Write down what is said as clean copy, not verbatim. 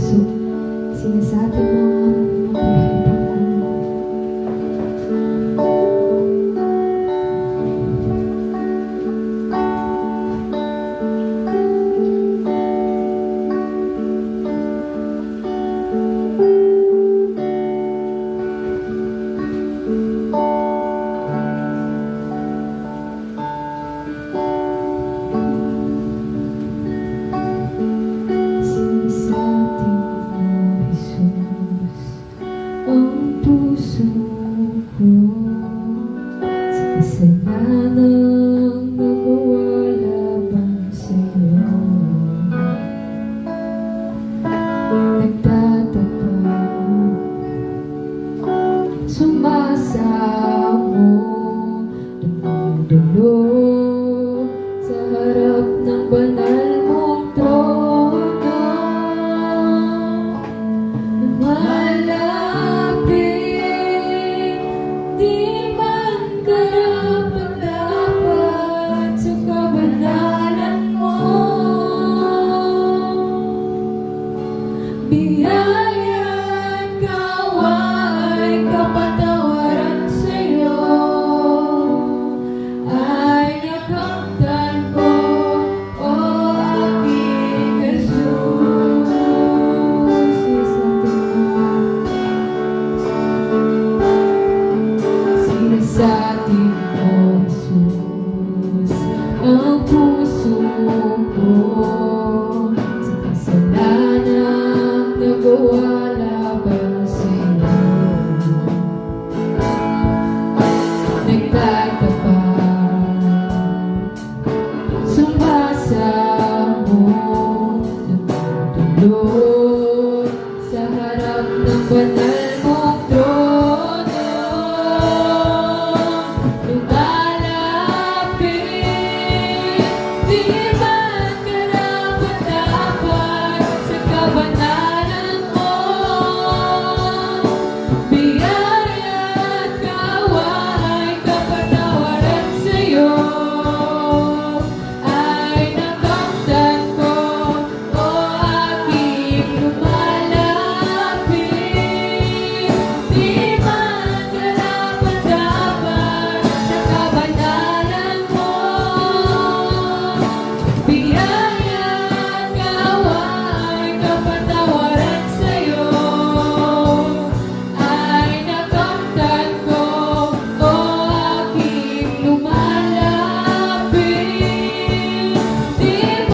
puso. Sinasabi mo ang puso ko sa kasalanang nagawa laban sa'yo. Nagtatapat, sumasamo, dumudulog sa harap ng banal mong trono. Biyaya at kaway, kapatawaran sa'yo ay nakamtan ko, o aking Jesus. Sinasati mo, Jesus, ang puso ko sa kasalanan nagawa laban sa'yo. Nagtatapat, sumasamo, dumudulog